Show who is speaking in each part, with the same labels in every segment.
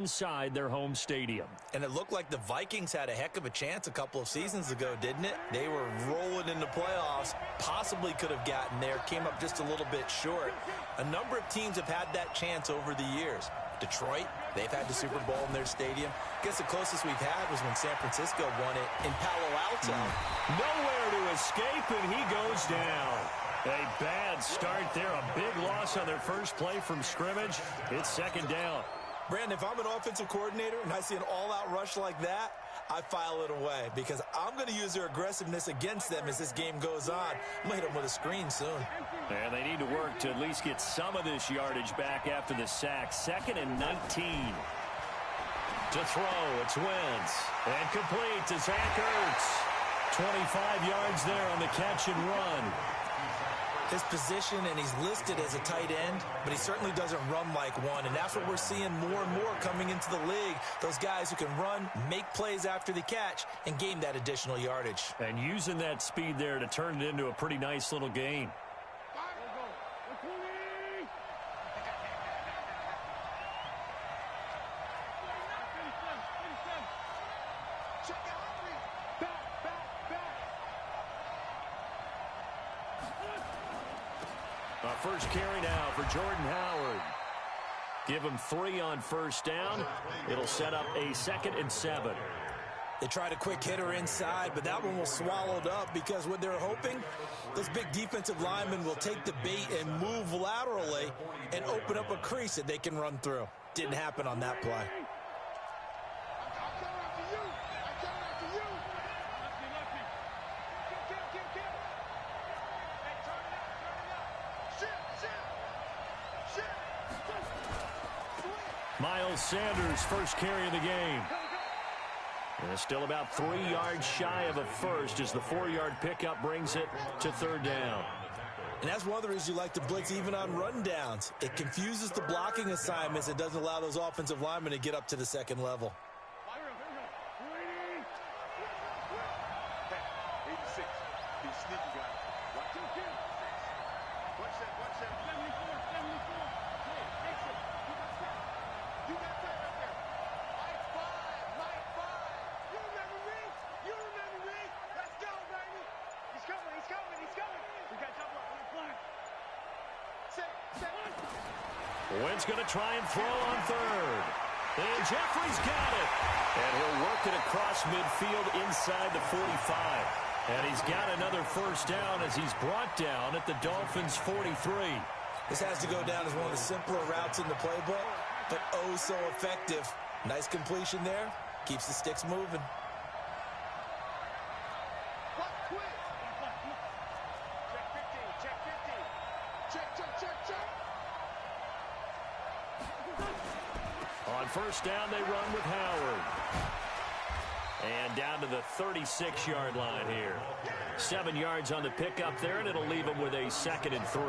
Speaker 1: inside their home stadium.
Speaker 2: And it looked like the Vikings had a heck of a chance a couple of seasons ago, didn't it? They were rolling in the playoffs, possibly could have gotten there, came up just a little bit short. A number of teams have had that chance over the years. Detroit, they've had the Super Bowl in their stadium. I guess the closest we've had was when San Francisco won it in Palo Alto.
Speaker 1: Nowhere to escape, and he goes down. A bad start there, a big loss on their first play from scrimmage. It's second down.
Speaker 2: Brandon, if I'm an offensive coordinator and I see an all-out rush like that, I file it away because I'm going to use their aggressiveness against them as this game goes on. I'm going to hit them with a screen soon.
Speaker 1: And they need to work to at least get some of this yardage back after the sack. 2nd and 19. To throw, it's Wentz. And complete to Zach Ertz. 25 yards there on the catch and run.
Speaker 2: His position, and he's listed as a tight end, but he certainly doesn't run like one, and that's what we're seeing more and more coming into the league. Those guys who can run, make plays after the catch, and gain that additional yardage.
Speaker 1: And using that speed there to turn it into a pretty nice little gain. First carry now for Jordan Howard. Give him 3 on first down. It'll set up a 2nd and 7.
Speaker 2: They tried a quick hitter inside, but that one was swallowed up because what they're hoping, those big defensive linemen will take the bait and move laterally and open up a crease that they can run through. Didn't happen on that play.
Speaker 1: Miles Sanders, first carry of the game. And still about 3 yards shy of a first as the 4-yard pickup brings it to 3rd down.
Speaker 2: And that's one of the reasons you like to blitz even on rundowns. It confuses the blocking assignments. It doesn't allow those offensive linemen to get up to the second level.
Speaker 1: Wentz going to try and throw on 3rd. And Jeffrey's got it. And he'll work it across midfield inside the 45. And he's got another first down as he's brought down at the Dolphins' 43.
Speaker 2: This has to go down as one of the simpler routes in the playbook, but oh so effective. Nice completion there. Keeps the sticks moving.
Speaker 1: On first down, they run with Howard. And down to the 36-yard line here. 7 yards on the pickup there, and it'll leave them with a 2nd and 3.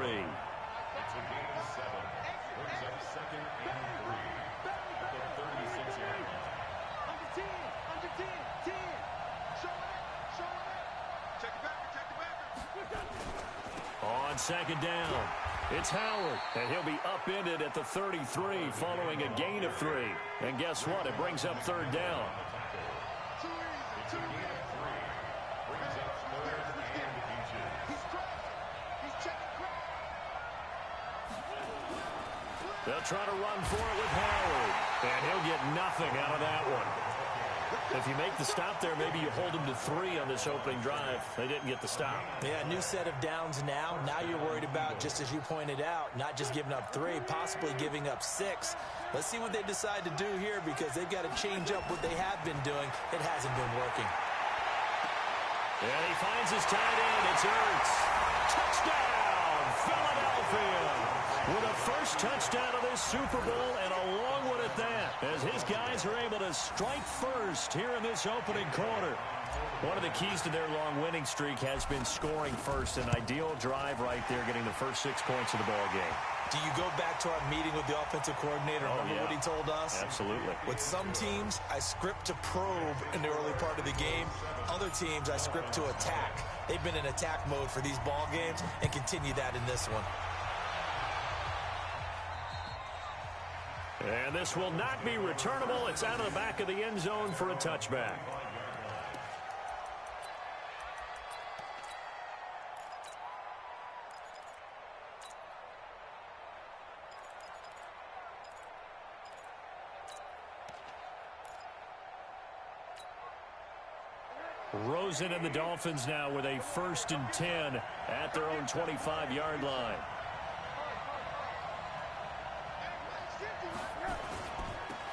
Speaker 1: On 2nd down, it's Howard, and he'll be upended at the 33 following a gain of 3. And guess what? It brings up 3rd down. They'll try to run for it with Howard, and he'll get nothing out of that one. If you make the stop there, maybe you hold them to 3 on this opening drive. They didn't get the stop.
Speaker 2: Yeah, new set of downs now. Now you're worried about, just as you pointed out, not just giving up 3, possibly giving up 6. Let's see what they decide to do here because they've got to change up what they have been doing. It hasn't been working.
Speaker 1: And he finds his tight end. It's Ertz. Touchdown, Philadelphia. With a first touchdown of this Super Bowl and a long one at that, as his guys are able to strike first here in this opening quarter. One of the keys to their long winning streak has been scoring first. An ideal drive right there, getting the first 6 points of the ball game.
Speaker 2: Do you go back to our meeting with the offensive coordinator? Remember what he told us?
Speaker 1: Absolutely.
Speaker 2: With some teams, I script to probe in the early part of the game. Other teams, I script to attack. They've been in attack mode for these ball games and continue that in this one.
Speaker 1: And this will not be returnable. It's out of the back of the end zone for a touchback. Rosen and the Dolphins now with a 1st and 10 at their own 25-yard line.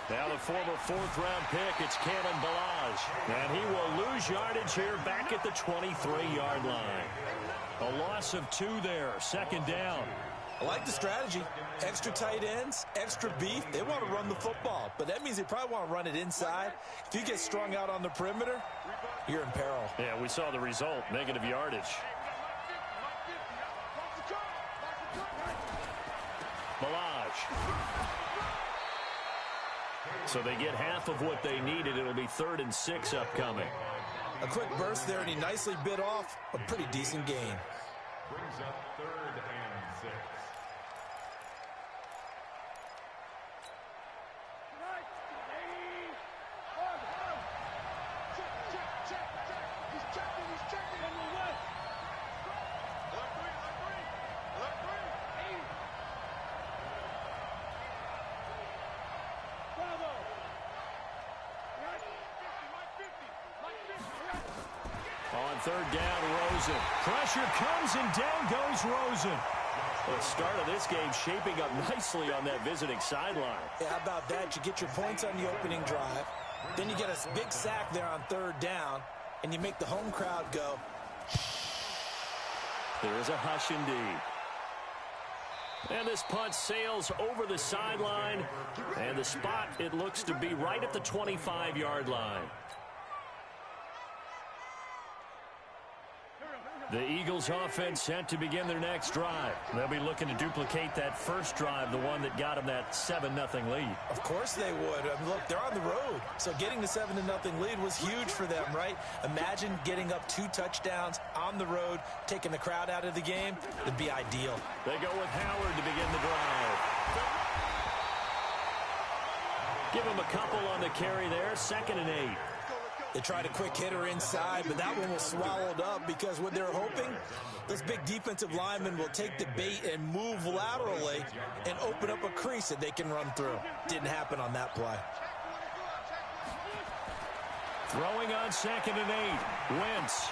Speaker 1: Now the former 4th-round pick, it's Kalen Ballage. And he will lose yardage here back at the 23-yard line. A loss of 2 there, 2nd down.
Speaker 2: I like the strategy. Extra tight ends, extra beef. They want to run the football, but that means they probably want to run it inside. If you get strung out on the perimeter, you're in peril.
Speaker 1: Yeah, we saw the result, negative yardage. Ballage. So they get half of what they needed. It'll be 3rd and 6 upcoming.
Speaker 2: A quick burst there, and he nicely bit off a pretty decent gain.
Speaker 3: Brings up 3rd and 6.
Speaker 1: On 3rd down, Rosen. Pressure comes and down goes Rosen. The start of this game shaping up nicely on that visiting sideline.
Speaker 2: Yeah, how about that? You get your points on the opening drive. Then you get a big sack there on 3rd down, and you make the home crowd go.
Speaker 1: There is a hush indeed. And this punt sails over the sideline. And the spot, it looks to be right at the 25-yard line. The Eagles offense set to begin their next drive. They'll be looking to duplicate that first drive, the one that got them that 7-0 lead.
Speaker 2: Of course they would. I mean, look, they're on the road. So getting the 7-0 lead was huge for them, right? Imagine getting up 2 touchdowns on the road, taking the crowd out of the game. It'd be ideal.
Speaker 1: They go with Howard to begin the drive. Give him a couple on the carry there, 2nd and 8.
Speaker 2: They tried a quick hitter inside, but that one was swallowed up because what they're hoping, those big defensive linemen will take the bait and move laterally and open up a crease that they can run through. Didn't happen on that play.
Speaker 1: Throwing on 2nd and 8. Wentz.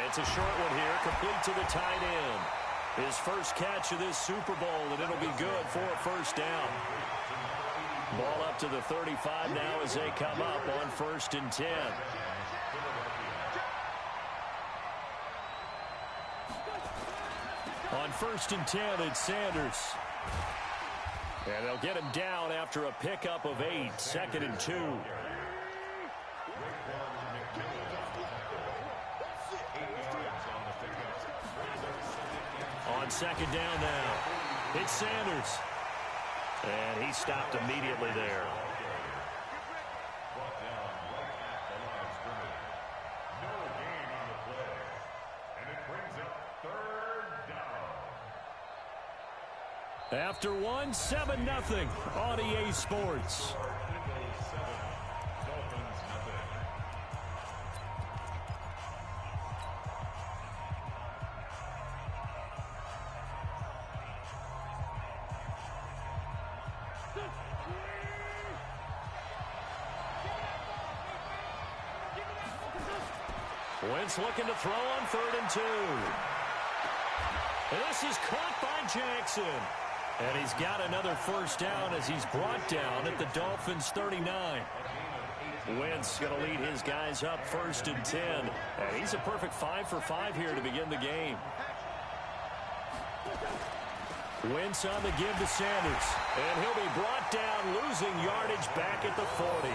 Speaker 1: It's a short one here, complete to the tight end. His first catch of this Super Bowl, and it'll be good for a 1st down. Ball up to the 35 now as they come up on 1st and 10. On 1st and 10, it's Sanders. And they'll get him down after a pickup of 8, 2nd and 2. On 2nd down now, it's Sanders. And he stopped immediately there.
Speaker 3: Brought down right at the line of scrimmage. No gain on the play. And it brings up 3rd down.
Speaker 1: After one, 7-0 on EA Sports.
Speaker 3: Eagles 7, Dolphins nothing.
Speaker 1: Wentz looking to throw on 3rd and 2. And this is caught by Jackson. And he's got another 1st down as he's brought down at the Dolphins' 39. Wentz going to lead his guys up 1st and 10. And he's a perfect 5 for 5 here to begin the game. Wentz on the give to Sanders. And he'll be brought down, losing yardage back at the 40.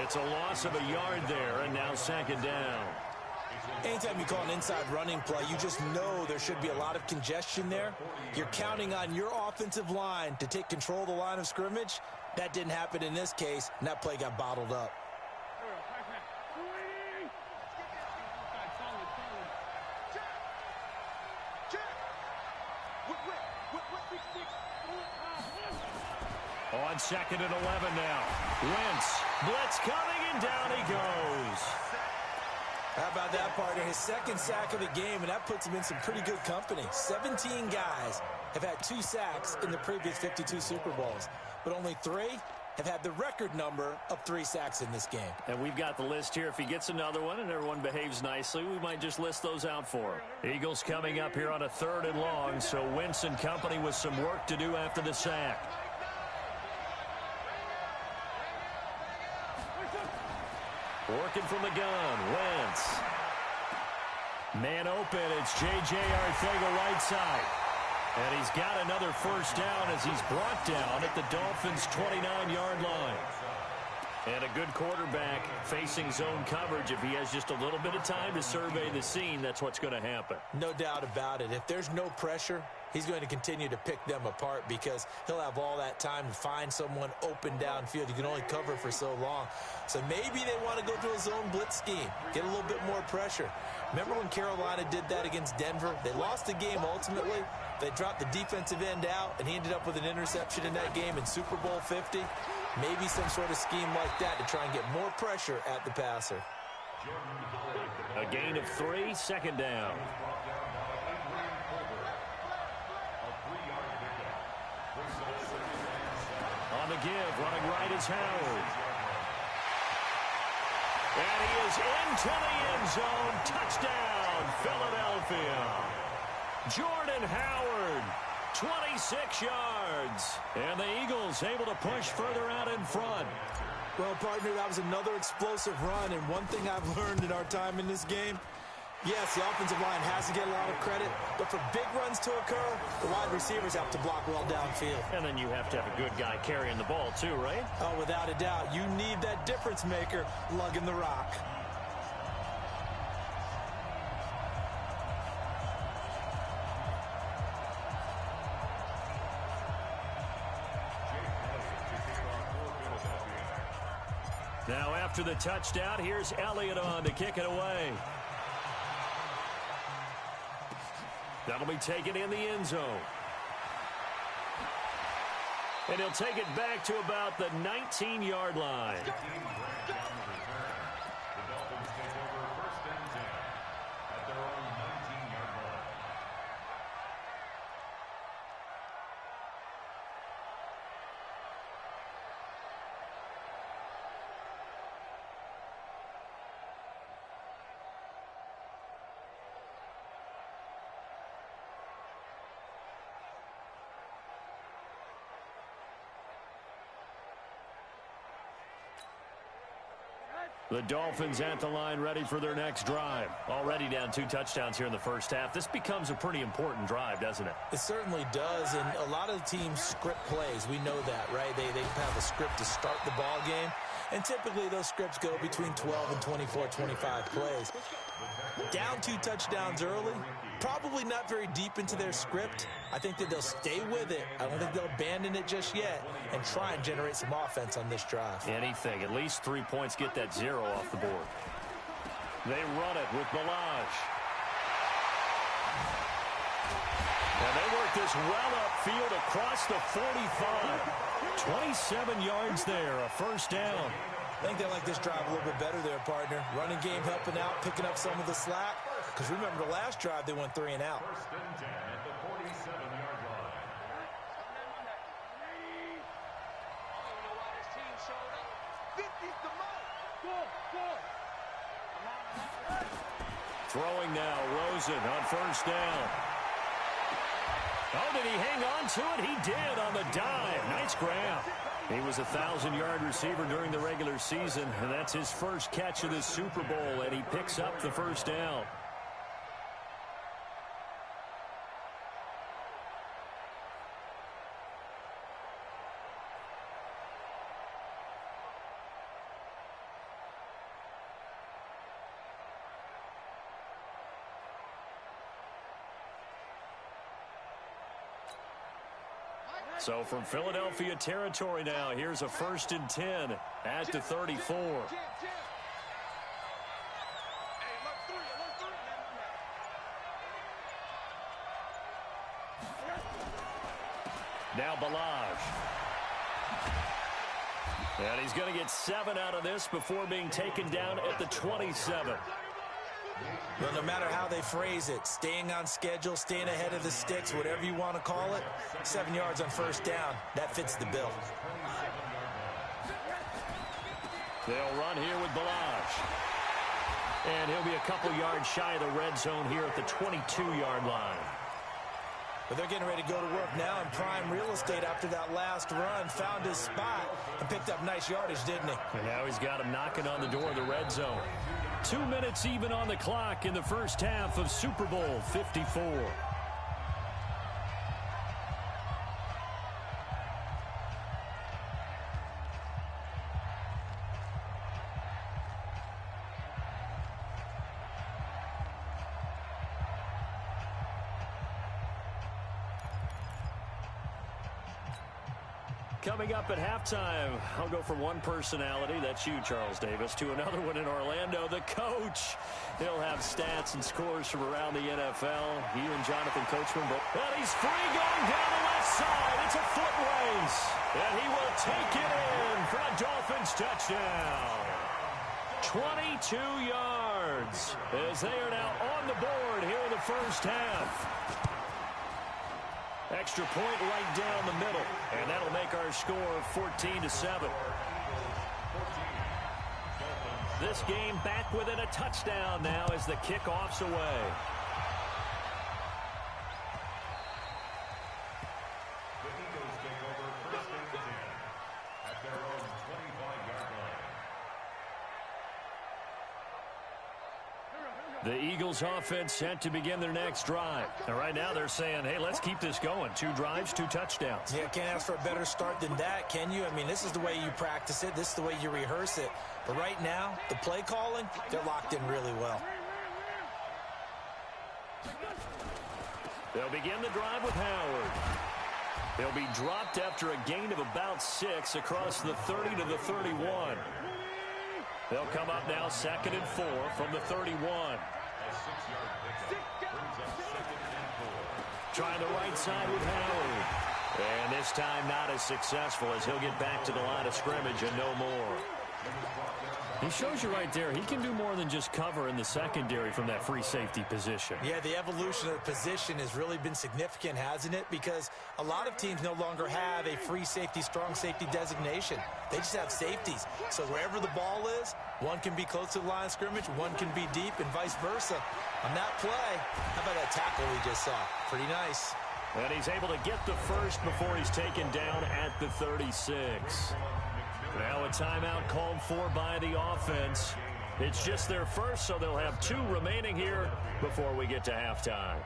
Speaker 1: It's a loss of a yard there, and now 2nd down.
Speaker 2: Anytime you call an inside running play, you just know there should be a lot of congestion there. You're counting on your offensive line to take control of the line of scrimmage. That didn't happen in this case, and that play got bottled up.
Speaker 1: On 2nd and 11 now. Wentz. Blitz coming, and down he goes.
Speaker 2: How about that, partner? His second sack of the game, and that puts him in some pretty good company. 17 guys have had 2 sacks in the previous 52 Super Bowls, but only 3 have had the record number of 3 sacks in this game.
Speaker 1: And we've got the list here. If he gets another one and everyone behaves nicely, we might just list those out for him. Eagles coming up here on a 3rd and long, so Wentz and company with some work to do after the sack. Working from the gun, Wentz. Man open, it's J.J. Arcega right side. And he's got another first down as he's brought down at the Dolphins' 29-yard line. And a good quarterback facing zone coverage. If he has just a little bit of time to survey the scene, that's what's going to happen.
Speaker 2: No doubt about it. If there's no pressure, he's going to continue to pick them apart because he'll have all that time to find someone open downfield. You can only cover for so long. So maybe they want to go to a zone blitz scheme, get a little bit more pressure. Remember when Carolina did that against Denver? They lost the game ultimately. They dropped the defensive end out, and he ended up with an interception in that game in Super Bowl 50. Maybe some sort of scheme like that to try and get more pressure at the passer.
Speaker 1: A gain of 3, 2nd down. On the give, running right is Howard. And he is into the end zone. Touchdown, Philadelphia. Jordan Howard, 26 yards. And the Eagles able to push further out in front.
Speaker 2: Well, partner, that was another explosive run. And one thing I've learned in our time in this game, yes, the offensive line has to get a lot of credit, but for big runs to occur, the wide receivers have to block well downfield.
Speaker 1: And then you have to have a good guy carrying the ball too, right?
Speaker 2: Oh, without a doubt. You need that difference maker lugging the rock.
Speaker 1: Now after the touchdown, here's Elliott on to kick it away. That'll be taken in the end zone. And he'll take it back to about the 19-yard line.
Speaker 3: The Dolphins take over 1st and 10 at their own 19-yard line.
Speaker 1: The Dolphins at the line ready for their next drive. Already down 2 touchdowns here in the first half. This becomes a pretty important drive, doesn't it?
Speaker 2: It certainly does, and a lot of the teams script plays. We know that, right? They have a script to start the ball game, and typically those scripts go between 12 and 24, 25 plays. Down 2 touchdowns early, probably not very deep into their script. I think that they'll stay with it. I don't think they'll abandon it just yet and try and generate some offense on this drive.
Speaker 1: Anything. At least 3 points, get that 0 off the board. They run it with Balaj. And they work this well upfield across the 45. 27 yards there, a first down.
Speaker 2: I think they like this drive a little bit better there, partner. Running game helping out, picking up some of the slack. Because remember, the last drive, they went 3 and out.
Speaker 3: 1st and 10 at the 47-yard line.
Speaker 1: Throwing now, Rosen on first down. Oh, did he hang on to it? He did on the dive. Nice grab. He was a 1,000-yard receiver during the regular season, and that's his first catch of the Super Bowl, and he picks up the first down. So from Philadelphia territory now, here's a 1st and 10 at the 34. Now Balaj. And he's going to get 7 out of this before being taken down at the 27.
Speaker 2: Well, no matter how they phrase it, staying on schedule, staying ahead of the sticks, whatever you want to call it, 7 yards on first down, that fits the bill.
Speaker 1: They'll run here with Balazs. And he'll be a couple yards shy of the red zone here at the 22-yard line.
Speaker 2: But they're getting ready to go to work now in prime real estate after that last run. Found his spot and picked up nice yardage, didn't he?
Speaker 1: And now he's got him knocking on the door of the red zone. 2 minutes even on the clock in the first half of Super Bowl 54. Coming up at halftime, I'll go from one personality, that's you, Charles Davis, to another one in Orlando, the coach. He'll have stats and scores from around the NFL. He and Jonathan Coachman both. And he's free going down the left side. It's a foot race. And he will take it in for a Dolphins touchdown. 22 yards as they are now on the board here in the first half. Extra point right down the middle, and that'll make our score 14-7. This game back within a touchdown now as the kickoff's away.
Speaker 3: The Eagles take over first and 10 at their own 25-yard line.
Speaker 1: The Eagles offense set to begin their next drive. And right now they're saying, hey, let's keep this going. 2 drives, 2 touchdowns.
Speaker 2: Yeah, can't ask for a better start than that, can you? I mean, this is the way you practice it. This is the way you rehearse it. But right now, the play calling, they're locked in really well.
Speaker 1: They'll begin the drive with Howard. They'll be dropped after a gain of about 6 across the 30 to the 31. They'll come up now 2nd and 4 from the 31. Trying the right side with Howard. And this time not as successful as he'll get back to the line of scrimmage and no more. He shows you right there, he can do more than just cover in the secondary from that free safety position.
Speaker 2: Yeah, the evolution of the position has really been significant, hasn't it? Because a lot of teams no longer have a free safety, strong safety designation. They just have safeties. So wherever the ball is, one can be close to the line of scrimmage, one can be deep, and vice versa. On that play, how about that tackle we just saw? Pretty nice.
Speaker 1: And he's able to get the first before he's taken down at the 36. Now a timeout called for by the offense. It's just their first, so they'll have 2 remaining here before we get to halftime.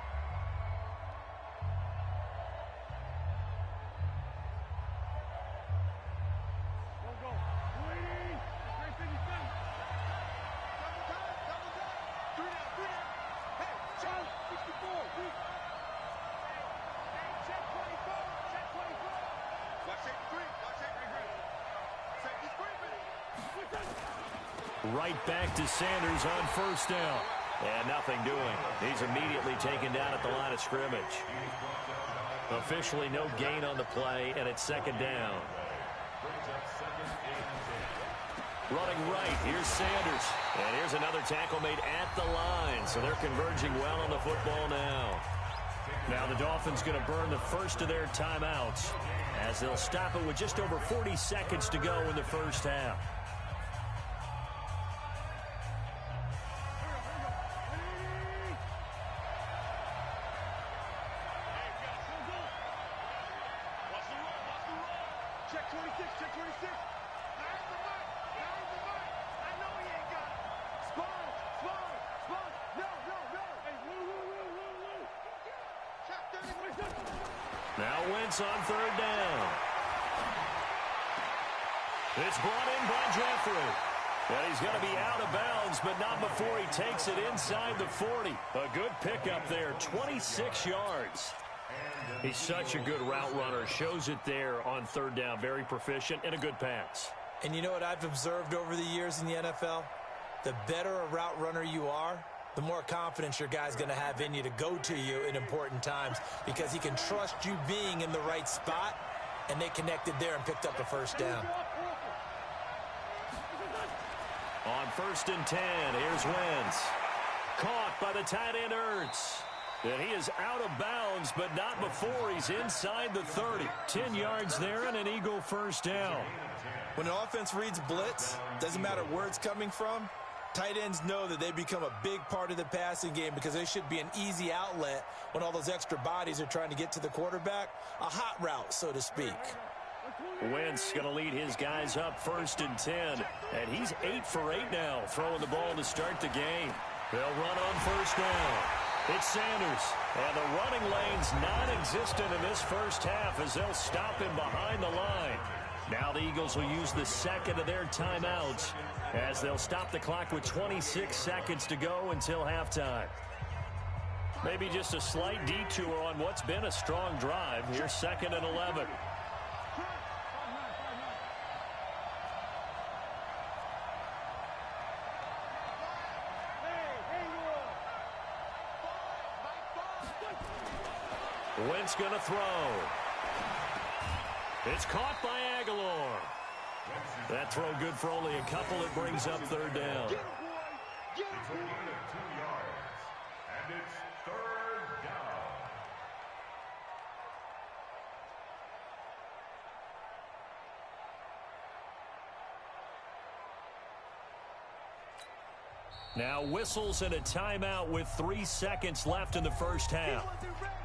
Speaker 1: Right back to Sanders on first down. And nothing doing. He's immediately taken down at the line of scrimmage. Officially no gain on the play, and it's 2nd down. Running right, here's Sanders. And here's another tackle made at the line. So they're converging well on the football now. Now the Dolphins going to burn the first of their timeouts as they'll stop it with just over 40 seconds to go in the first half. Now Wentz on 3rd down. It's brought in by Jeffrey. And he's going to be out of bounds, but not before he takes it inside the 40. A good pickup there, 26 yards. He's such a good route runner. Shows it there on 3rd down. Very proficient and a good pass.
Speaker 2: And you know what I've observed over the years in the NFL? The better a route runner you are, the more confidence your guy's going to have in you to go to you in important times because he can trust you being in the right spot and they connected there and picked up a first down.
Speaker 1: On 1st and 10, here's Wentz. Caught by the tight end Ertz. And he is out of bounds, but not before he's inside the 30. 10 yards there and an Eagle first down.
Speaker 2: When an offense reads blitz, doesn't matter where it's coming from, tight ends know that they become a big part of the passing game because they should be an easy outlet when all those extra bodies are trying to get to the quarterback. A hot route, so to speak.
Speaker 1: Wentz going to lead his guys up 1st and 10. And he's 8 for 8 now, throwing the ball to start the game. They'll run on 1st down. It's Sanders. And the running lane's non-existent in this first half as they'll stop him behind the line. Now the Eagles will use the second of their timeouts as they'll stop the clock with 26 seconds to go until halftime. Maybe just a slight detour on what's been a strong drive. Here's 2nd and 11. Wentz going to throw. It's caught by Aguilar. That throw good for only a couple. It brings up 3rd down.
Speaker 3: It's a gain of 2 yards, and it's 3rd down.
Speaker 1: Now whistles and a timeout with 3 seconds left in the first half.
Speaker 4: He wasn't ready.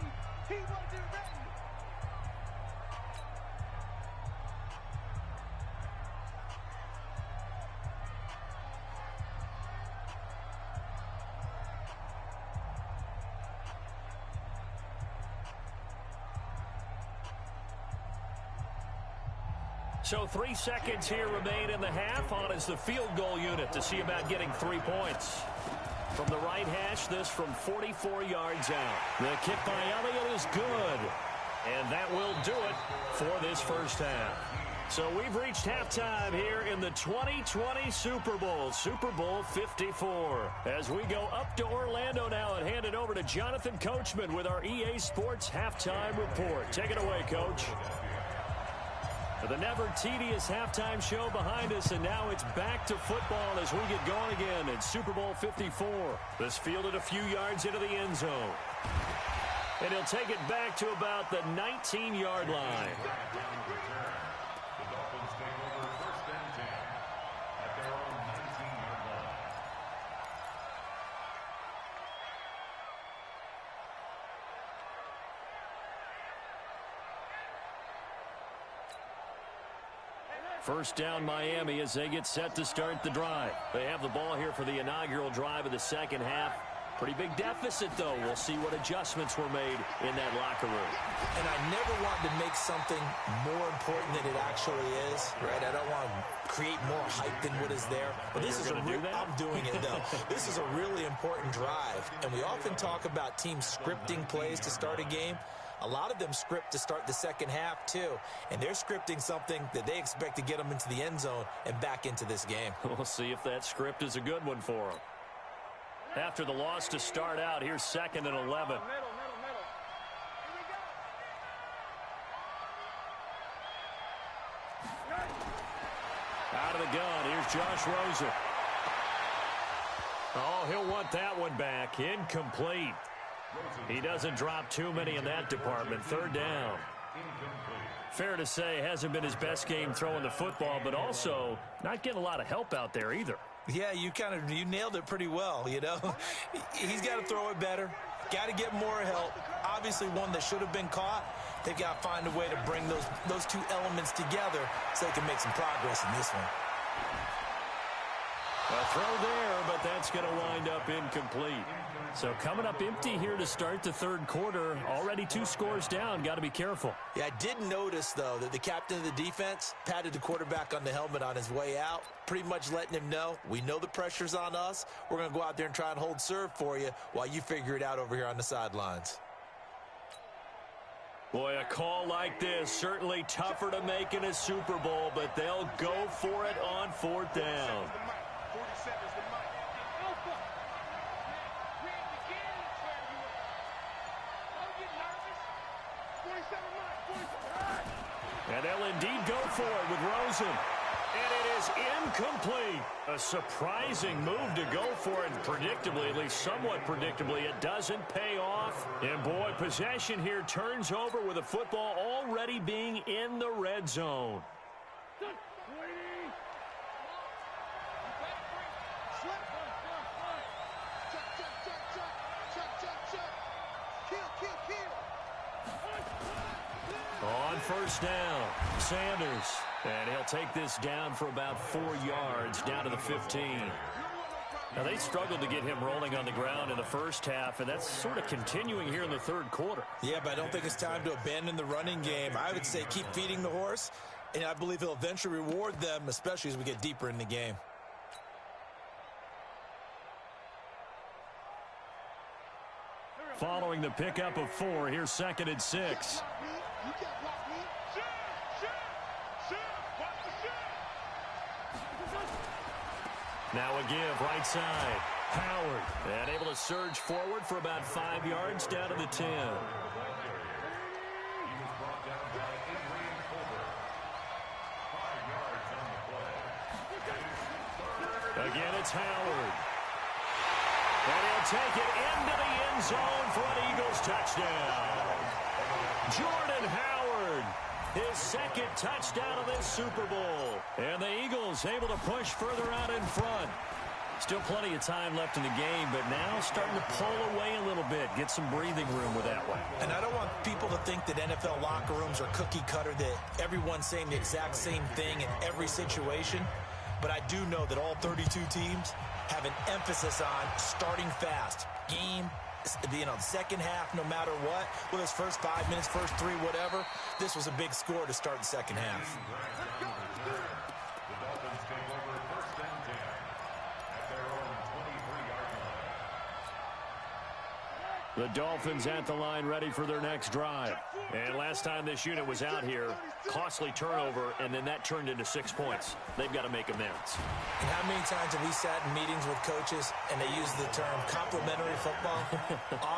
Speaker 1: So 3 seconds here remain in the half. On is the field goal unit to see about getting 3 points. From the right hash, this from 44 yards out. The kick by Elliott is good. And that will do it for this first half. So we've reached halftime here in the 2020 Super Bowl, Super Bowl 54. As we go up to Orlando now and hand it over to Jonathan Coachman with our EA Sports Halftime Report. Take it away, Coach. The never tedious halftime show behind us, and now it's back to football as we get going again in Super Bowl 54. This fielded a few yards into the end zone. And he'll take it back to about the 19-yard line.
Speaker 3: The Dolphins take over 1st and 10 at their own 19-yard line.
Speaker 1: First down Miami as they get set to start the drive. They have the ball here for the inaugural drive of the second half. Pretty big deficit, though. We'll see what adjustments were made in that locker room.
Speaker 2: And I never want to make something more important than it actually is, right? I don't want to create more hype than what is there. But this is I'm doing it, though. This is a really important drive. And we often talk about teams scripting plays to start a game. A lot of them script to start the second half, too. And they're scripting something that they expect to get them into the end zone and back into this game.
Speaker 1: We'll see if that script is a good one for them. After the loss to start out, here's 2nd and 11.
Speaker 4: Middle.
Speaker 1: Out of the gun, here's Josh Rosen. Oh, he'll want that one back. Incomplete. He doesn't drop too many in that department. 3rd down. Fair to say, hasn't been his best game throwing the football, but also not getting a lot of help out there either.
Speaker 2: Yeah, you nailed it pretty well, you know. He's got to throw it better. Got to get more help. Obviously one that should have been caught. They've got to find a way to bring those two elements together so they can make some progress in this one.
Speaker 1: A throw there, but that's going to wind up incomplete. So coming up empty here to start the 3rd quarter. Already 2 scores down. Got to be careful.
Speaker 2: Yeah, I did notice, though, that the captain of the defense patted the quarterback on the helmet on his way out, pretty much letting him know, we know the pressure's on us. We're going to go out there and try and hold serve for you while you figure it out over here on the sidelines.
Speaker 1: Boy, a call like this, certainly tougher to make in a Super Bowl, but they'll go for it on 4th down. And they'll indeed go for it with Rosen. And it is incomplete. A surprising move to go for it. Predictably, at least somewhat predictably, it doesn't pay off. And boy, possession here turns over with the football already being in the red zone. On first down, Sanders. And he'll take this down for about 4 yards, down to the 15. Now, they struggled to get him rolling on the ground in the first half, and that's sort of continuing here in the third quarter.
Speaker 2: Yeah, but I don't think it's time to abandon the running game. I would say keep feeding the horse, and I believe he'll eventually reward them, especially as we get deeper in the game.
Speaker 1: Following the pickup of 4, here's 2nd and 6. Now a give, right side. Howard, and able to surge forward for about 5 yards down to the 10. Again, it's Howard. And he'll take it into the end zone for an Eagles touchdown. Jordan Howard, his 2nd touchdown of this Super Bowl. And the Eagles able to push further out in front. Still plenty of time left in the game, but now starting to pull away a little bit, get some breathing room with that one.
Speaker 2: And I don't want people to think that NFL locker rooms are cookie cutter, that everyone's saying the exact same thing in every situation. But I do know that all 32 teams have an emphasis on starting fast. Game, second half, no matter what. Whether it's first 5 minutes, first 3, whatever. This was a big score to start the second half.
Speaker 3: The Dolphins take over 1st and 10 at their own 23-yard line.
Speaker 1: The Dolphins at the line, ready for their next drive. And last time this unit was out here, costly turnover, and then that turned into 6 points. They've got to make amends.
Speaker 2: And how many times have we sat in meetings with coaches and they use the term complementary football?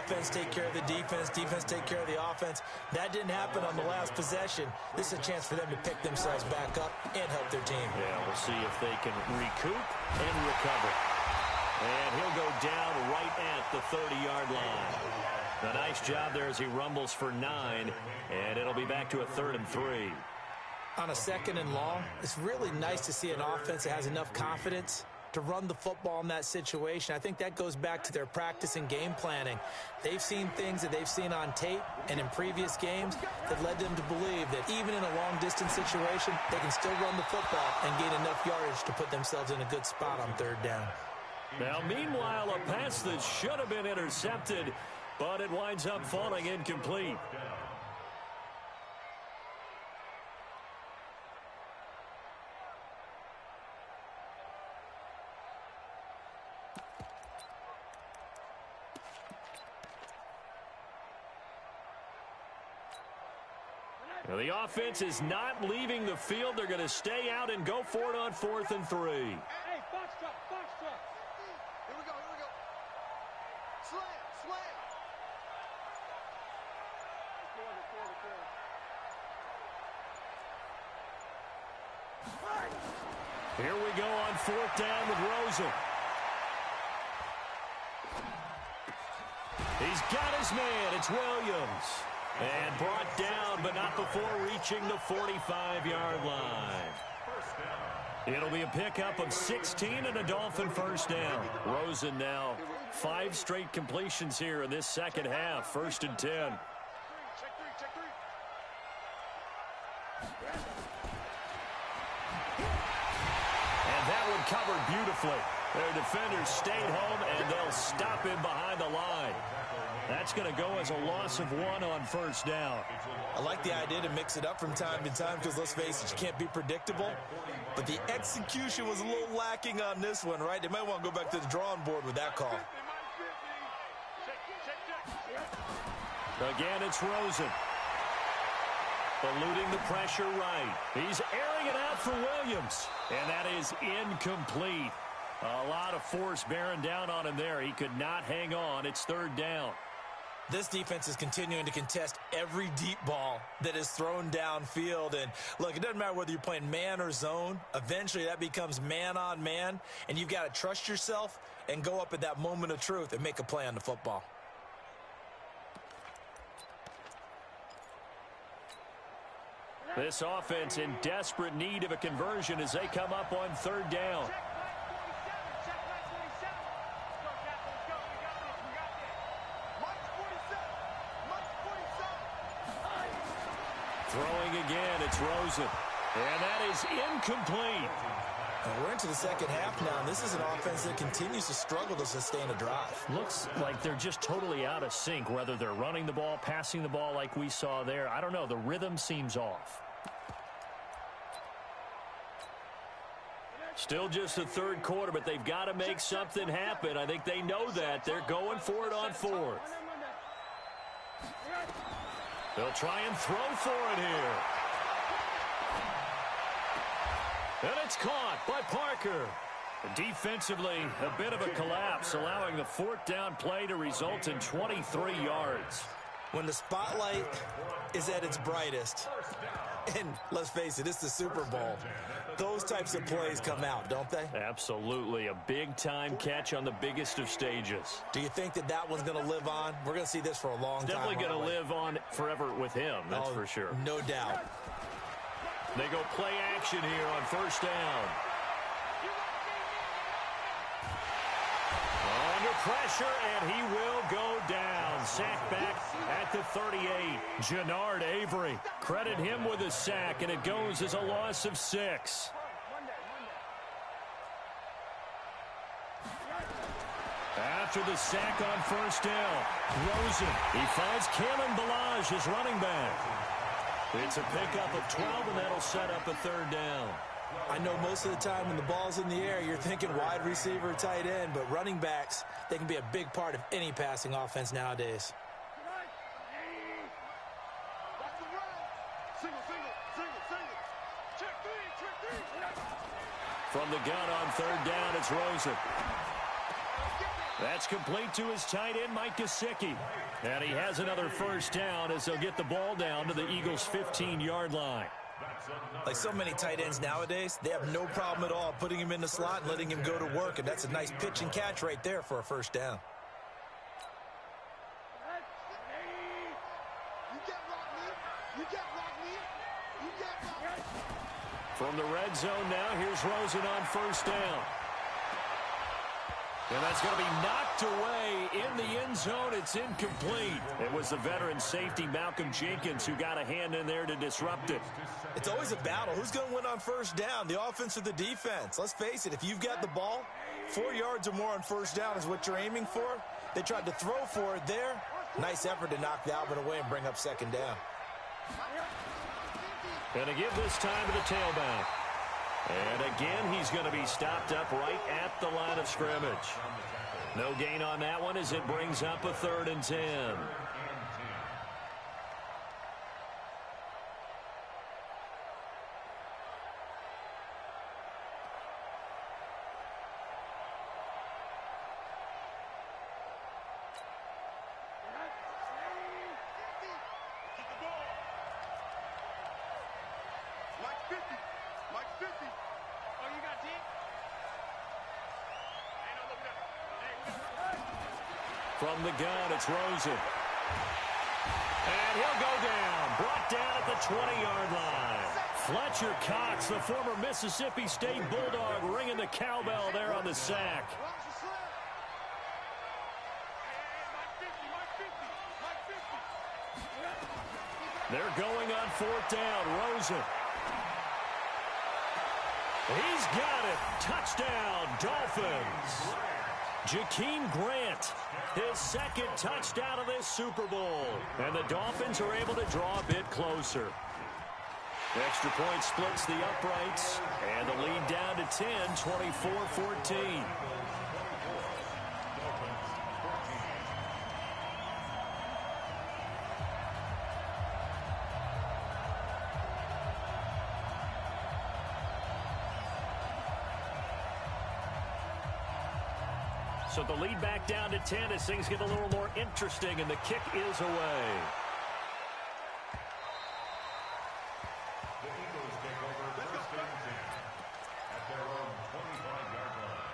Speaker 2: Offense take care of the defense, defense take care of the offense. That didn't happen on the last possession. This is a chance for them to pick themselves back up and help their team.
Speaker 1: Yeah, we'll see if they can recoup and recover. And he'll go down right at the 30-yard line. A nice job there as he rumbles for 9, and it'll be back to a 3rd and 3.
Speaker 2: On a 2nd and long, it's really nice to see an offense that has enough confidence to run the football in that situation. I think that goes back to their practice and game planning. They've seen things that they've seen on tape and in previous games that led them to believe that even in a long-distance situation, they can still run the football and gain enough yardage to put themselves in a good spot on 3rd down.
Speaker 1: Now, meanwhile, a pass that should have been intercepted, but it winds up falling incomplete. Now, the offense is not leaving the field. They're going to stay out and go for it on 4th and 3.
Speaker 4: Hey, box truck, box truck. Here we go, here we go. Slam, slam.
Speaker 1: Here we go on 4th down with Rosen. He's got his man. It's Williams. And brought down, but not before reaching the 45-yard line. It'll be a pickup of 16 and a Dolphin first down. Rosen now 5 straight completions here in this second half. 1st and 10.
Speaker 4: Check three.
Speaker 1: And that one covered beautifully. Their defenders stayed home, and they'll stop him behind the line. That's going to go as a loss of 1 on 1st down.
Speaker 2: I like the idea to mix it up from time to time because, let's face it, you can't be predictable. But the execution was a little lacking on this one, right? They might want to go back to the drawing board with that call.
Speaker 1: Again, it's Rosen. Eluding the pressure right. He's airing it out for Williams. And that is incomplete. A lot of force bearing down on him there. He could not hang on. It's 3rd down.
Speaker 2: This defense is continuing to contest every deep ball that is thrown downfield. And, look, it doesn't matter whether you're playing man or zone. Eventually, that becomes man-on-man, and you've got to trust yourself and go up at that moment of truth and make a play on the football.
Speaker 1: This offense in desperate need of a conversion as they come up on third down. Throwing again, it's Rosen. And that is incomplete.
Speaker 2: And we're into the second half now, and this is an offense that continues to struggle to sustain a drive.
Speaker 1: Looks like they're just totally out of sync, whether they're running the ball, passing the ball like we saw there. I don't know. The rhythm seems off. Still just the third quarter, but they've got to make something happen. I think they know that. They're going for it on fourth. They'll try and throw for it here. And it's caught by Parker. Defensively, a bit of a collapse, allowing the fourth down play to result in 23 yards.
Speaker 2: When the spotlight is at its brightest, and let's face it, it's the Super Bowl, those types of plays come out, don't they?
Speaker 1: Absolutely. A big-time catch on the biggest of stages.
Speaker 2: Do you think that that one's going to live on? We're going to see this for a long time.
Speaker 1: Definitely going to live on forever with him, that's for sure.
Speaker 2: No doubt.
Speaker 1: They go play action here on first down. Under pressure, and he will go down. Sack back at the 38. Jannard Avery. Credit him with a sack, and it goes as a loss of 6. After the sack on first down, Rosen. He finds Kalen Ballage as running back. It's a pickup of 12, and that'll set up a third down.
Speaker 2: I know most of the time when the ball's in the air, you're thinking wide receiver, tight end, but running backs, they can be a big part of any passing offense nowadays.
Speaker 1: From the gun on third down, it's Rosen. That's complete to his tight end, Mike Gesicki. And he has another first down as they'll get the ball down to the Eagles' 15-yard line.
Speaker 2: Like so many tight ends nowadays, they have no problem at all putting him in the slot and letting him go to work, and that's a nice pitch and catch right there for a first down.
Speaker 1: From the red zone now, here's Rosen on first down. And that's going to be knocked away in the end zone. It's incomplete. It was the veteran safety, Malcolm Jenkins, who got a hand in there to disrupt it.
Speaker 2: It's always a battle. Who's going to win on first down, the offense or the defense? Let's face it, if you've got the ball, 4 yards or more on first down is what you're aiming for. They tried to throw for it there. Nice effort to knock the Albert away and bring up second down.
Speaker 1: Going to give this time to the tailback. And again, he's going to be stopped up right at the line of scrimmage. No gain on that one as it brings up a 3rd and 10. From the gun, it's Rosen. And he'll go down. Brought down at the 20-yard line. Fletcher Cox, the former Mississippi State Bulldog, ringing the cowbell there on the sack. They're going on 4th down. Rosen. He's got it. Touchdown, Dolphins. Jakeem Grant, his 2nd touchdown of this Super Bowl. And the Dolphins are able to draw a bit closer. Extra point splits the uprights, and the lead down to 10, 24-14. So the lead back down to 10 as things get a little more interesting, and the kick is away.
Speaker 3: The Eagles take over first and 10 at their own 25-yard line.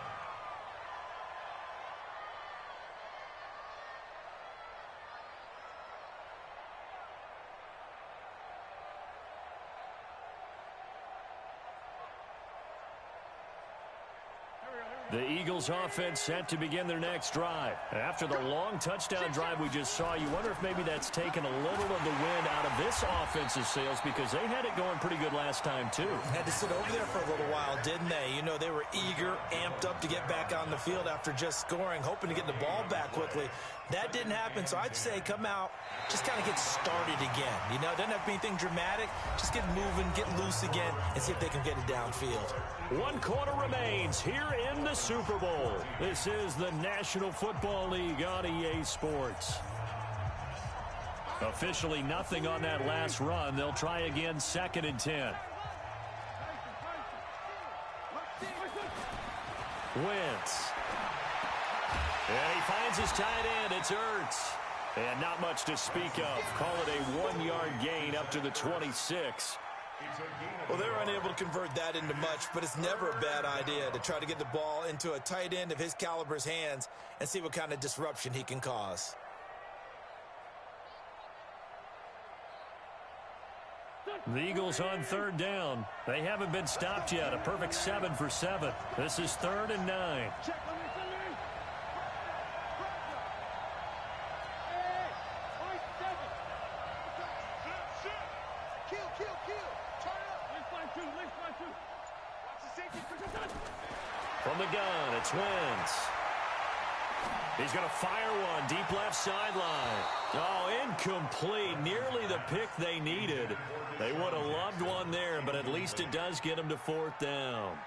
Speaker 1: The Eagles offense set to begin their next drive. After the long touchdown drive we just saw, you wonder if maybe that's taken a little of the wind out of this offense's sails, because they had it going pretty good last time too.
Speaker 2: Had to sit over there for a little while, didn't they? You know, they were eager, amped up to get back on the field after just scoring, hoping to get the ball back quickly. That didn't happen, so I'd say come out, just kind of get started again. You know, it doesn't have to be anything dramatic. Just get moving, get loose again, and see if they can get it downfield.
Speaker 1: 1 quarter remains here in the Super Bowl. This is the National Football League on EA Sports. Officially nothing on that last run. They'll try again, 2nd and 10. Wentz. And he finds his tight end. It's Ertz. And not much to speak of. Call it a 1-yard gain up to the 26.
Speaker 2: Well, they're unable to convert that into much, but it's never a bad idea to try to get the ball into a tight end of his caliber's hands and see what kind of disruption he can cause.
Speaker 1: The Eagles on 3rd down. They haven't been stopped yet. A perfect 7 for 7. This is 3rd and 9. From the gun, it's Wentz. He's going to fire one deep left sideline. Oh, incomplete. Nearly the pick they needed. They would have loved one there, but at least it does get them to 4th down.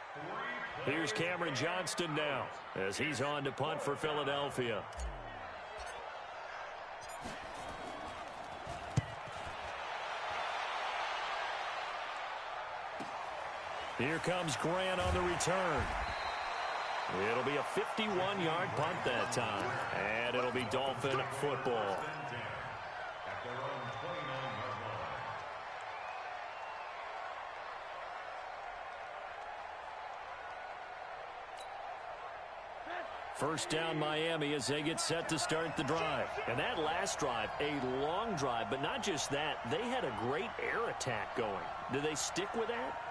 Speaker 1: Here's Cameron Johnston now as he's on to punt for Philadelphia. Here comes Grant on the return. It'll be a 51-yard punt that time, and it'll be Dolphin football. First down Miami as they get set to start the drive. And that last drive, a long drive, but not just that. They had a great air attack going. Do they stick with that?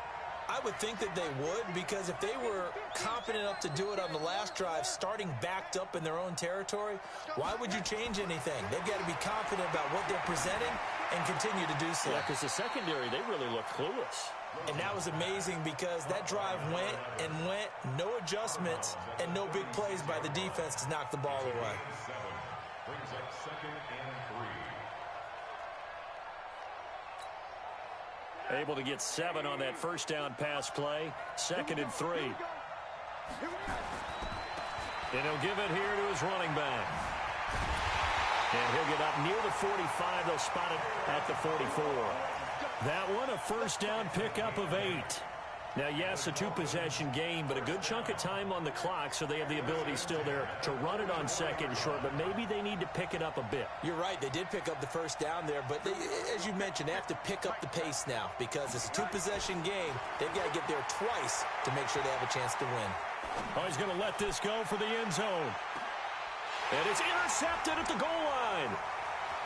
Speaker 2: I would think that they would, because if they were confident enough to do it on the last drive, starting backed up in their own territory, why would you change anything? They've got to be confident about what they're presenting and continue to do so.
Speaker 1: Yeah, because the secondary, they really look clueless.
Speaker 2: And that was amazing because that drive went and went, no adjustments, and no big plays by the defense to knock the ball away.
Speaker 3: Brings up 2nd and 3.
Speaker 1: Able to get 7 on that first down pass play. 2nd and 3. And he'll give it here to his running back. And he'll get up near the 45. They'll spot it at the 44. That one, a first down pickup of 8. Now, yes, a 2-possession game, but a good chunk of time on the clock, so they have the ability still there to run it on 2nd and short, but maybe they need to pick it up a bit.
Speaker 2: You're right. They did pick up the first down there, but they, as you mentioned, they have to pick up the pace now because it's a 2-possession game. They've got to get there twice to make sure they have a chance to win.
Speaker 1: Oh, he's going to let this go for the end zone. And it's intercepted at the goal line.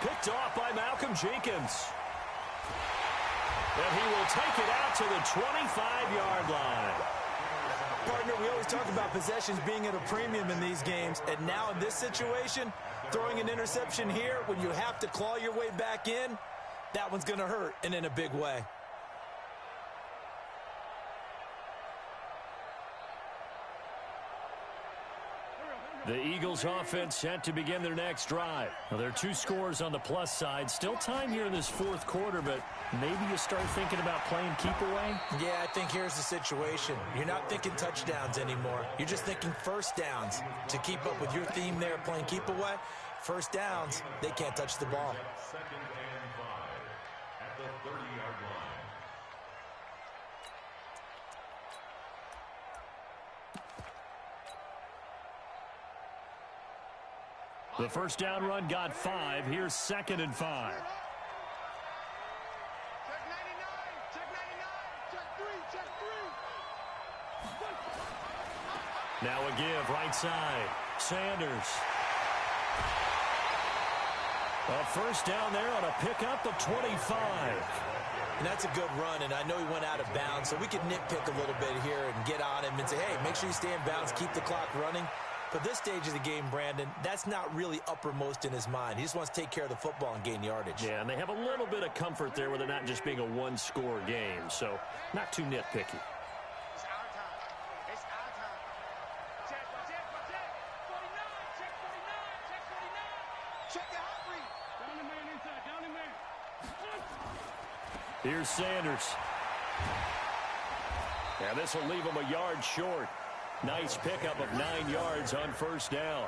Speaker 1: Picked off by Malcolm Jenkins. And he will take it out to the 25-yard line.
Speaker 2: Partner, we always talk about possessions being at a premium in these games, and now in this situation, throwing an interception here when you have to claw your way back in, that one's going to hurt, and in a big way.
Speaker 1: The Eagles offense set to begin their next drive. Well, there are 2 scores on the plus side. Still time here in this 4th quarter, but maybe you start thinking about playing keep away?
Speaker 2: Yeah, I think here's the situation. You're not thinking touchdowns anymore. You're just thinking first downs. To keep up with your theme there, playing keep away, first downs, they can't touch the ball.
Speaker 3: 2nd and 5 at the 30-yard line.
Speaker 1: The first down run got 5. Here's 2nd and 5.
Speaker 4: Check 99. Check 99. Check 3. Check 3.
Speaker 1: Now a give right side. Sanders. A first down there on a pickup of 25.
Speaker 2: And that's a good run, and I know he went out of bounds, so we could nitpick a little bit here and get on him and say, hey, make sure you stay in bounds, keep the clock running. But this stage of the game, Brandon, that's not really uppermost in his mind. He just wants to take care of the football and gain yardage.
Speaker 1: Yeah, and they have a little bit of comfort there with it not just being a one-score game, so not too nitpicky.
Speaker 4: It's our time. It's our time. Check, check, check. 49. Check 49. Check 49. Check the hot read. Down the man inside. Down the man.
Speaker 1: Here's Sanders. Yeah, this will leave him a yard short. Nice pickup of 9 yards on first down.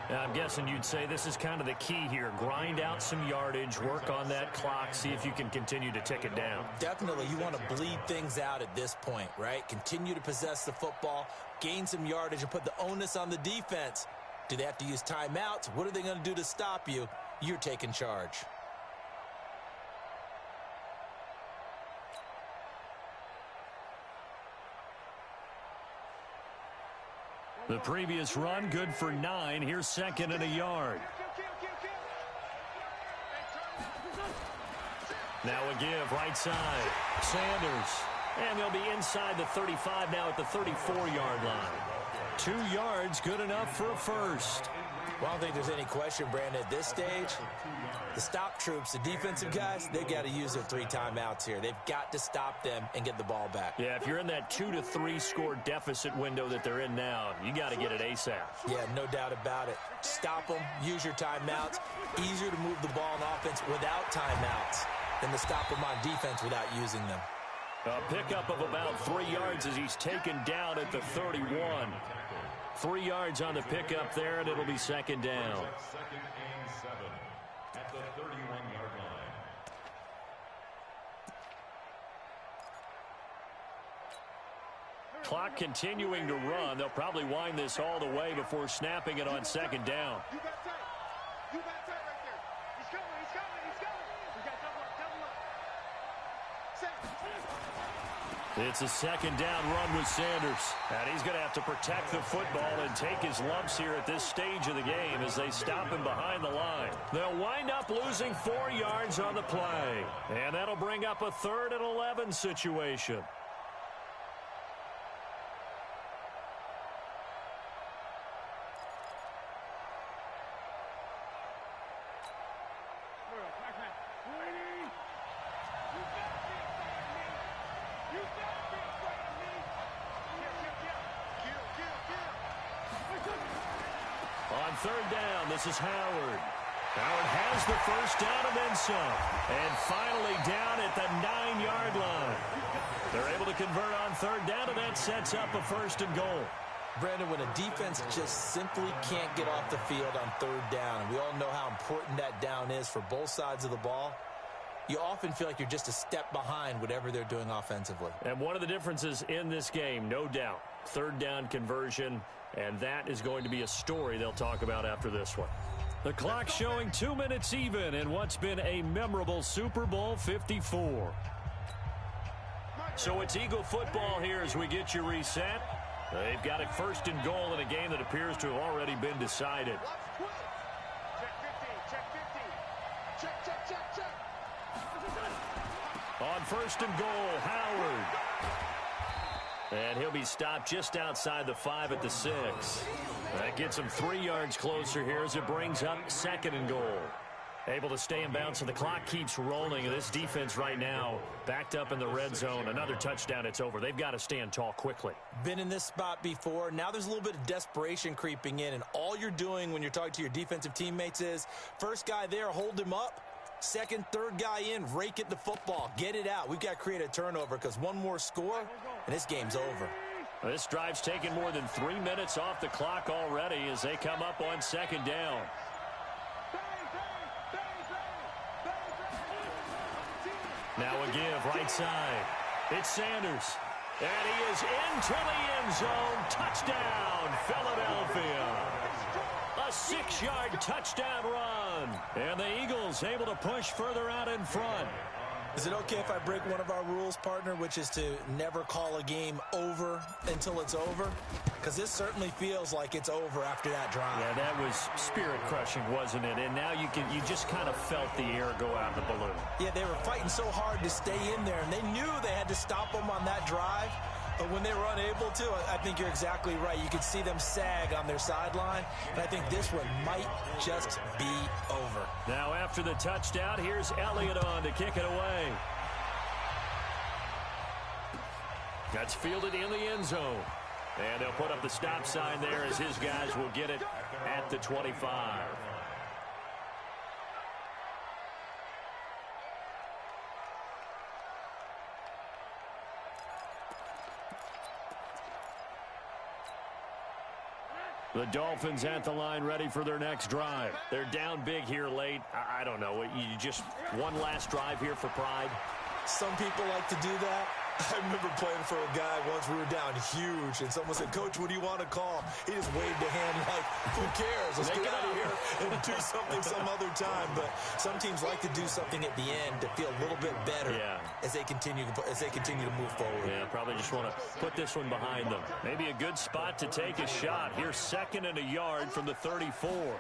Speaker 1: Now, I'm guessing you'd say this is kind of the key here. Grind out some yardage, work on that clock, see if you can continue to tick it down.
Speaker 2: Definitely, you want to bleed things out at this point, right? Continue to possess the football, gain some yardage, and put the onus on the defense. Do they have to use timeouts? What are they going to do to stop you? You're taking charge.
Speaker 1: The previous run, good for 9. Here's 2nd and a yard. Now a give, right side. Sanders. And they'll be inside the 35 now at the 34-yard line. 2 yards, good enough for a first.
Speaker 2: Well, I don't think there's any question, Brandon, at this stage. The stop troops, the defensive guys, they got to use their 3 timeouts here. They've got to stop them and get the ball back.
Speaker 1: Yeah, if you're in that 2 to 3 score deficit window that they're in now, you got to get it ASAP.
Speaker 2: Yeah, no doubt about it. Stop them, use your timeouts. Easier to move the ball on offense without timeouts than to stop them on defense without using them.
Speaker 1: A pickup of about 3 yards as he's taken down at the 31. 3 yards on the pickup there, and it'll be 2nd down.
Speaker 3: 2nd and 7 at the 31-yard line.
Speaker 1: Clock continuing to run. They'll probably wind this all the way before snapping it on 2nd down.
Speaker 4: You got tight. You got tight right there. He's coming. He's coming. He's coming. We got double up. Double up.
Speaker 1: It's a 2nd down run with Sanders. And he's going to have to protect the football and take his lumps here at this stage of the game as they stop him behind the line. They'll wind up losing 4 yards on the play. And that'll bring up a 3rd and 11 situation. On 3rd down, this is Howard. Howard has the first down and then some. And finally down at the 9-yard line. They're able to convert on 3rd down, and that sets up a 1st and goal.
Speaker 2: Brandon, when a defense just simply can't get off the field on 3rd down, and we all know how important that down is for both sides of the ball, you often feel like you're just a step behind whatever they're doing offensively.
Speaker 1: And one of the differences in this game, no doubt, 3rd down conversion, and that is going to be a story they'll talk about after this one. The clock showing 2 minutes even in what's been a memorable Super Bowl 54. So it's Eagle football here as we get you reset. They've got it 1st and goal in a game that appears to have already been decided.
Speaker 4: Check 15. Check 15. Check, check, check, check.
Speaker 1: On 1st and goal, Howard. And he'll be stopped just outside the 5 at the 6. That gets him 3 yards closer here as it brings up 2nd and goal. Able to stay in bounds, so the clock keeps rolling. This defense right now backed up in the red zone. Another touchdown, it's over. They've got to stand tall quickly.
Speaker 2: Been in this spot before. Now there's a little bit of desperation creeping in, and all you're doing when you're talking to your defensive teammates is, first guy there, hold him up. 2nd, 3rd guy in, rake at the football. Get it out. We've got to create a turnover because one more score, and this game's over.
Speaker 1: This drive's taken more than 3 minutes off the clock already as they come up on 2nd down. Now a give, right side. It's Sanders. And he is into the end zone. Touchdown, Philadelphia. A 6-yard touchdown run. And the Eagles able to push further out in front.
Speaker 2: Is it okay if I break one of our rules, partner, which is to never call a game over until it's over? Because this certainly feels like it's over after that drive.
Speaker 1: Yeah, that was spirit-crushing, wasn't it? And now you just kind of felt the air go out of the balloon.
Speaker 2: Yeah, they were fighting so hard to stay in there, and they knew they had to stop them on that drive. But when they were unable to, I think you're exactly right. You could see them sag on their sideline, and I think this one might just be over.
Speaker 1: Now after the touchdown, here's Elliott on to kick it away. That's fielded in the end zone. And they'll put up the stop sign there as his guys will get it at the 25. The Dolphins at the line ready for their next drive. They're down big here late. I don't know. You just one last drive here for pride.
Speaker 2: Some people like to do that. I remember playing for a guy once. We were down huge, and someone said, "Coach, what do you want to call?" He just waved a hand like, "Who cares? Let's get out of here and do something some other time." But some teams like to do something at the end to feel a little bit better as they continue to move forward.
Speaker 1: Yeah, probably just want to put this one behind them. Maybe a good spot to take a shot. Here's 2nd and a yard from the 34.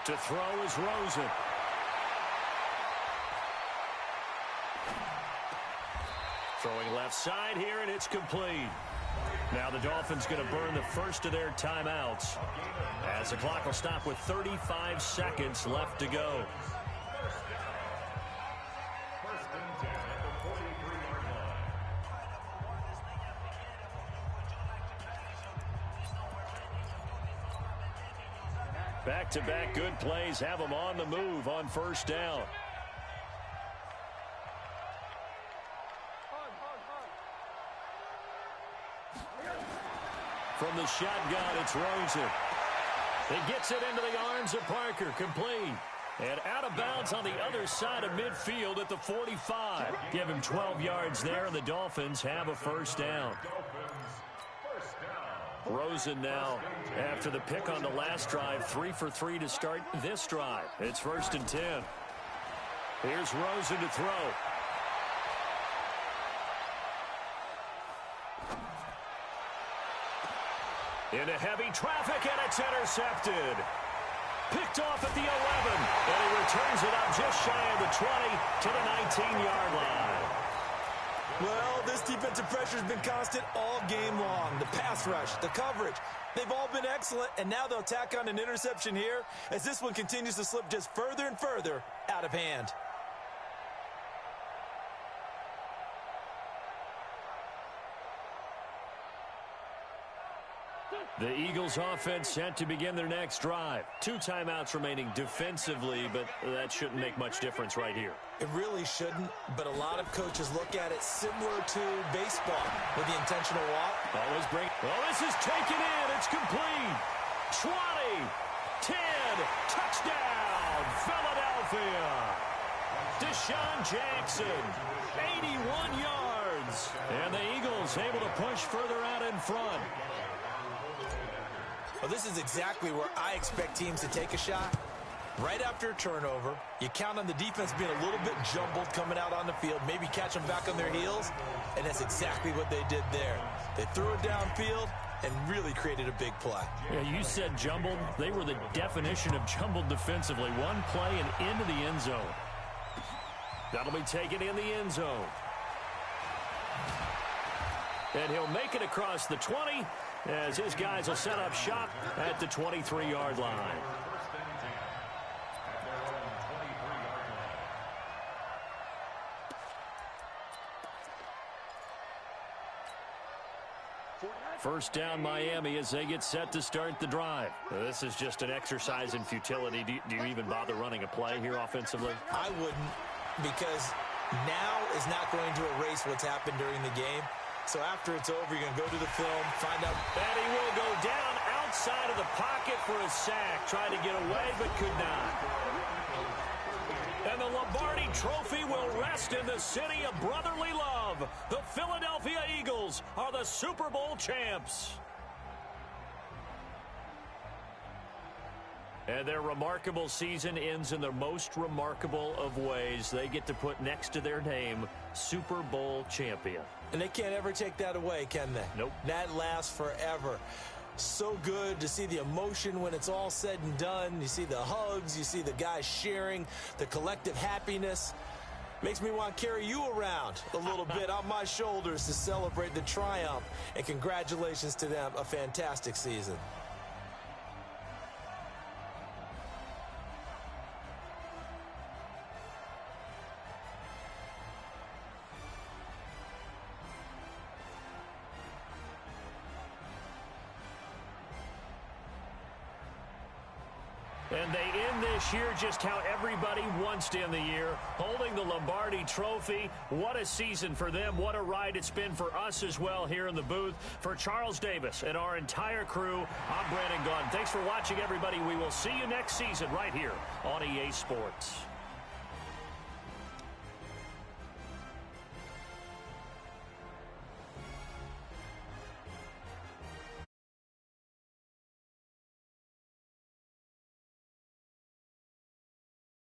Speaker 1: To throw is Rosen. Throwing left side here, and it's complete. Now the Dolphins going to burn the first of their timeouts as the clock will stop with 35 seconds left to go.
Speaker 3: First and 10 at the 43-yard line.
Speaker 1: Back-to-back good plays have them on the move on first down. From the shotgun, it's Rosen. He gets it into the arms of Parker, complete. And out of bounds on the other side of midfield at the 45. Give him 12 yards there, and the Dolphins have a first down. Rosen now, after the pick on the last drive, 3 for 3 to start this drive. It's 1st and 10. Here's Rosen to throw. Into heavy traffic, and it's intercepted. Picked off at the 11, and he returns it up just shy of the 20 to the 19-yard line.
Speaker 2: Well, this defensive pressure has been constant all game long. The pass rush, the coverage, they've all been excellent, and now they'll tack on an interception here as this one continues to slip just further and further out of hand.
Speaker 1: The Eagles offense set to begin their next drive. 2 timeouts remaining defensively, but that shouldn't make much difference right here.
Speaker 2: It really shouldn't, but a lot of coaches look at it similar to baseball with the intentional walk.
Speaker 1: Always bring. Oh, this is taken in. It's complete. 20, 10, touchdown, Philadelphia. Deshaun Jackson, 81 yards. And the Eagles able to push further out in front.
Speaker 2: Well, this is exactly where I expect teams to take a shot. Right after a turnover, you count on the defense being a little bit jumbled coming out on the field, maybe catch them back on their heels, and that's exactly what they did there. They threw it downfield and really created a big play.
Speaker 1: Yeah, you said jumbled. They were the definition of jumbled defensively. One play and into the end zone. That'll be taken in the end zone. And he'll make it across the 20 as his guys will set up shop at the 23-yard line. First down, Miami, as they get set to start the drive. This is just an exercise in futility. Do you even bother running a play here offensively?
Speaker 2: I wouldn't, because now is not going to erase what's happened during the game. So after it's over, you're going to go to the film, find out.
Speaker 1: And he will go down outside of the pocket for a sack. Tried to get away, but could not. And the Lombardi Trophy will rest in the city of brotherly love. The Philadelphia Eagles are the Super Bowl champs. And their remarkable season ends in the most remarkable of ways. They get to put next to their name, Super Bowl champion.
Speaker 2: And they can't ever take that away, can they?
Speaker 1: Nope.
Speaker 2: That lasts forever. So good to see the emotion when it's all said and done. You see the hugs, you see the guys sharing, the collective happiness. Makes me want to carry you around a little bit on my shoulders to celebrate the triumph. And congratulations to them, a fantastic season.
Speaker 1: And they end this year just how everybody wants to end the year, holding the Lombardi Trophy. What a season for them. What a ride it's been for us as well here in the booth. For Charles Davis and our entire crew, I'm Brandon Gaudin. Thanks for watching, everybody. We will see you next season right here on EA Sports.